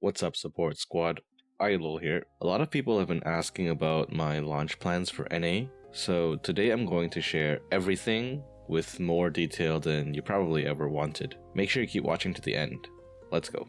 What's up, support squad? Idol here. A lot of people have been asking about my launch plans for NA, so today I'm going to share everything with more detail than you probably ever wanted. Make sure you keep watching to the end. Let's go.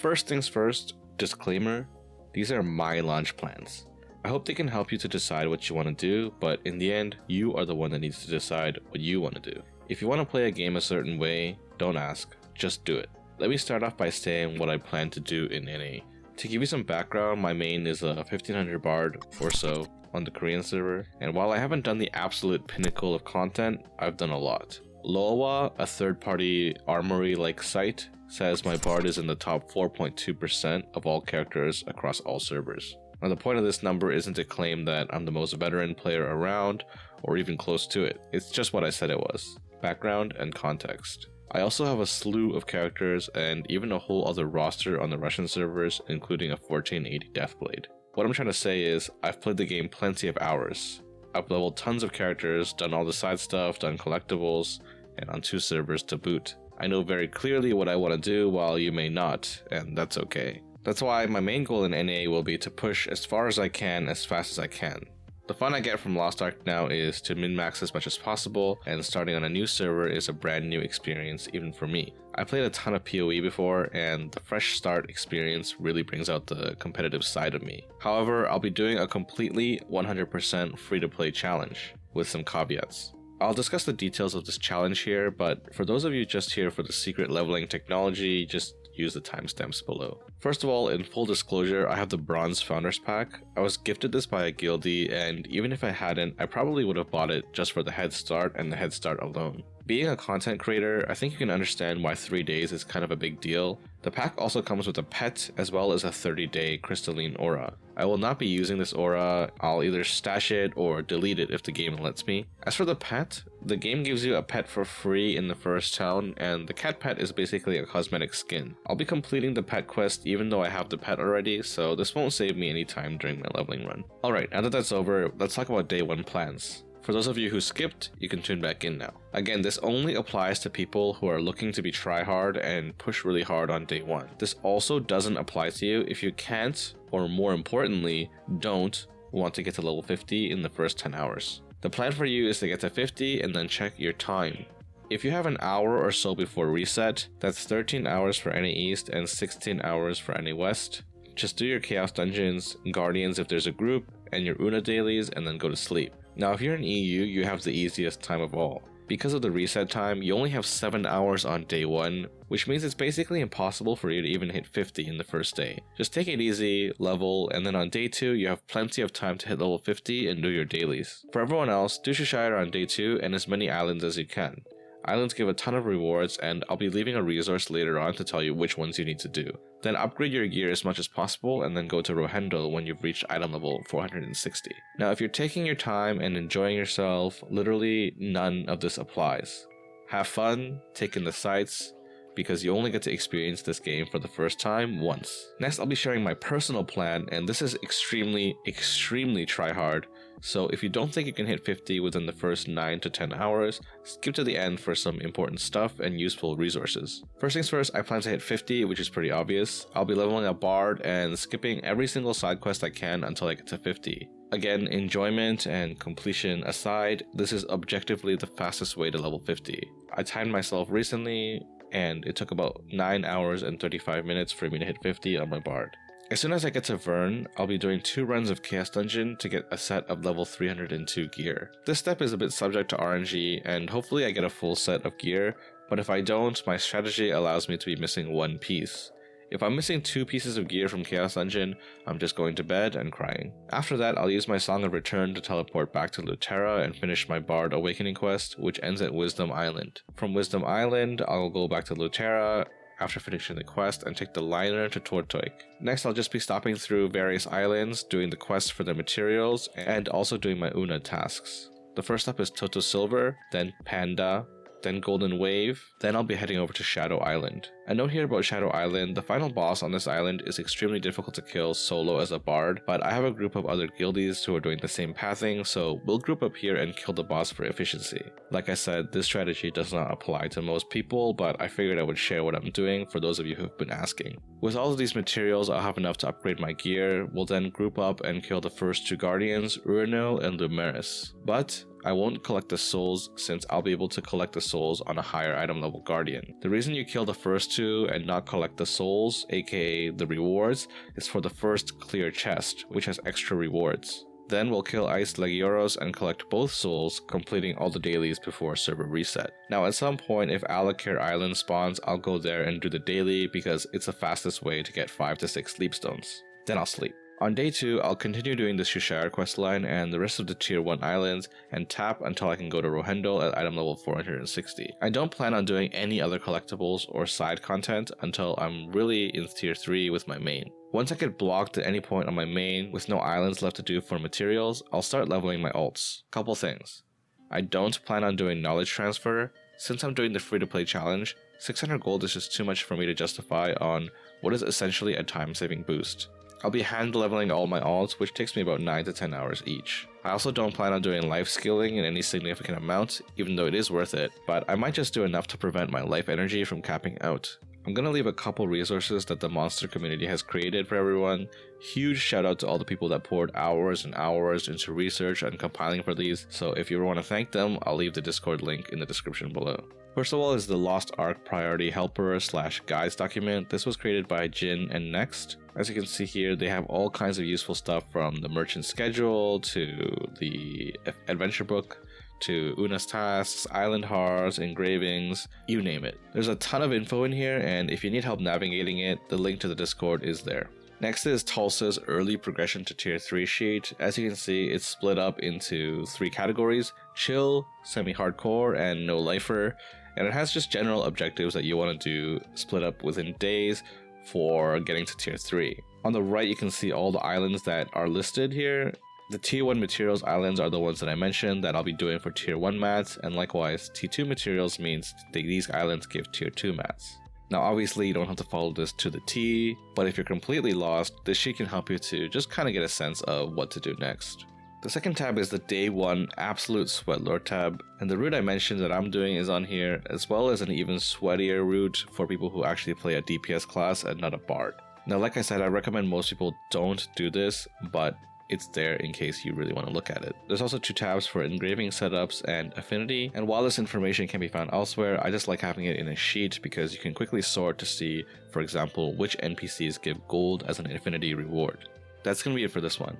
First things first, disclaimer, these are my launch plans. I hope they can help you to decide what you want to do, but in the end, you are the one that needs to decide what you want to do. If you want to play a game a certain way, don't ask, just do it. Let me start off by saying what I plan to do in NA. To give you some background, my main is a 1500 bard or so on the Korean server, and while I haven't done the absolute pinnacle of content, I've done a lot. Loawa, a third-party armory-like site, says my bard is in the top 4.2% of all characters across all servers. Now the point of this number isn't to claim that I'm the most veteran player around, or even close to it. It's just what I said it was. Background and context. I also have a slew of characters and even a whole other roster on the Russian servers, including a 1480 Deathblade. What I'm trying to say is, I've played the game plenty of hours. I've leveled tons of characters, done all the side stuff, done collectibles, and on 2 servers to boot. I know very clearly what I want to do while you may not, and that's okay. That's why my main goal in NA will be to push as far as I can as fast as I can. The fun I get from Lost Ark now is to min-max as much as possible, and starting on a new server is a brand new experience even for me. I played a ton of PoE before, and the fresh start experience really brings out the competitive side of me. However, I'll be doing a completely 100% free-to-play challenge, with some caveats. I'll discuss the details of this challenge here, but for those of you just here for the secret leveling technology, just use the timestamps below. First of all, in full disclosure, I have the Bronze Founders Pack. I was gifted this by a guildie, and even if I hadn't, I probably would have bought it just for the head start and the head start alone. Being a content creator, I think you can understand why 3 days is kind of a big deal. The pack also comes with a pet as well as a 30-day crystalline aura. I will not be using this aura. I'll either stash it or delete it if the game lets me. As for the pet, the game gives you a pet for free in the first town, and the cat pet is basically a cosmetic skin. I'll be completing the pet quest even though I have the pet already, so this won't save me any time during my leveling run. Alright, now that that's over, let's talk about day 1 plans. For those of you who skipped, you can tune back in now. Again, this only applies to people who are looking to be tryhard and push really hard on day 1. This also doesn't apply to you if you can't, or more importantly, don't want to get to level 50 in the first 10 hours. The plan for you is to get to 50 and then check your time. If you have an hour or so before reset, that's 13 hours for NA East and 16 hours for NA West. Just do your Chaos Dungeons, Guardians if there's a group, and your Una dailies, and then go to sleep. Now if you're in EU, you have the easiest time of all. Because of the reset time, you only have 7 hours on day 1, which means it's basically impossible for you to even hit 50 in the first day. Just take it easy, level, and then on day 2, you have plenty of time to hit level 50 and do your dailies. For everyone else, do Shire on day 2 and as many islands as you can. Islands give a ton of rewards, and I'll be leaving a resource later on to tell you which ones you need to do. Then upgrade your gear as much as possible and then go to Rohendel when you've reached item level 460. Now if you're taking your time and enjoying yourself, literally none of this applies. Have fun, take in the sights, because you only get to experience this game for the first time once. Next, I'll be sharing my personal plan, and this is extremely tryhard. So if you don't think you can hit 50 within the first 9 to 10 hours, skip to the end for some important stuff and useful resources. First things first, I plan to hit 50, which is pretty obvious. I'll be leveling a bard and skipping every single side quest I can until I get to 50. Again, enjoyment and completion aside, this is objectively the fastest way to level 50. I timed myself recently, and it took about 9 hours and 35 minutes for me to hit 50 on my bard. As soon as I get to Vern, I'll be doing 2 runs of Chaos Dungeon to get a set of level 302 gear. This step is a bit subject to RNG, and hopefully I get a full set of gear, but if I don't, my strategy allows me to be missing 1 piece. If I'm missing 2 pieces of gear from Chaos Dungeon, I'm just going to bed and crying. After that, I'll use my Song of Return to teleport back to Luterra and finish my Bard Awakening quest, which ends at Wisdom Island. From Wisdom Island, I'll go back to Luterra after finishing the quest and take the liner to Tortoik. Next, I'll just be stopping through various islands, doing the quest for the materials, and also doing my Una tasks. The first stop is Totosilver, then Panda, then Golden Wave, then I'll be heading over to Shadow Island. A note here about Shadow Island: the final boss on this island is extremely difficult to kill solo as a bard, but I have a group of other guildies who are doing the same pathing, so we'll group up here and kill the boss for efficiency. Like I said, this strategy does not apply to most people, but I figured I would share what I'm doing for those of you who've been asking. With all of these materials, I'll have enough to upgrade my gear. We'll then group up and kill the first two guardians, Urinil and Lumeris. But I won't collect the souls since I'll be able to collect the souls on a higher item level guardian. The reason you kill the first two and not collect the souls, aka the rewards, is for the first clear chest, which has extra rewards. Then we'll kill Ice Legioros and collect both souls, completing all the dailies before server reset. Now at some point, if Alakir Island spawns, I'll go there and do the daily because it's the fastest way to get 5 to 6 sleep stones. Then I'll sleep. On day 2, I'll continue doing the Shushire questline and the rest of the tier 1 islands and tap until I can go to Rohendel at item level 460. I don't plan on doing any other collectibles or side content until I'm really in tier 3 with my main. Once I get blocked at any point on my main with no islands left to do for materials, I'll start leveling my ults. Couple things. I don't plan on doing knowledge transfer. Since I'm doing the free to play challenge, 600 gold is just too much for me to justify on what is essentially a time saving boost. I'll be hand leveling all my alts, which takes me about 9 to 10 hours each. I also don't plan on doing life skilling in any significant amount, even though it is worth it, but I might just do enough to prevent my life energy from capping out. I'm gonna leave a couple resources that the monster community has created for everyone. Huge shout out to all the people that poured hours and hours into research and compiling for these, so if you want to thank them, I'll leave the Discord link in the description below. First of all is the Lost Ark Priority Helper / Guides document. This was created by Jin and Next. As you can see here, they have all kinds of useful stuff from the merchant schedule to the adventure book, to Una's tasks, island hearts, engravings, you name it. There's a ton of info in here, and if you need help navigating it, the link to the Discord is there. Next is Tulsa's early progression to tier 3 sheet. As you can see, it's split up into 3 categories: chill, semi-hardcore, and no lifer, and it has just general objectives that you want to do split up within days for getting to tier 3. On the right you can see all the islands that are listed here. The tier 1 materials islands are the ones that I mentioned that I'll be doing for tier 1 mats, and likewise tier 2 materials means these islands give tier 2 mats. Now obviously you don't have to follow this to the T, but if you're completely lost, this sheet can help you to just kind of get a sense of what to do next. The second tab is the day 1 absolute sweat lord tab, and the route I mentioned that I'm doing is on here, as well as an even sweatier route for people who actually play a DPS class and not a bard. Now like I said, I recommend most people don't do this, but it's there in case you really want to look at it. There's also 2 tabs for engraving setups and affinity, and while this information can be found elsewhere, I just like having it in a sheet because you can quickly sort to see, for example, which NPCs give gold as an affinity reward. That's gonna be it for this one.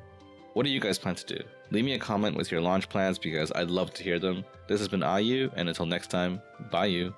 What do you guys plan to do? Leave me a comment with your launch plans because I'd love to hear them. This has been Ayu, and until next time, bye you.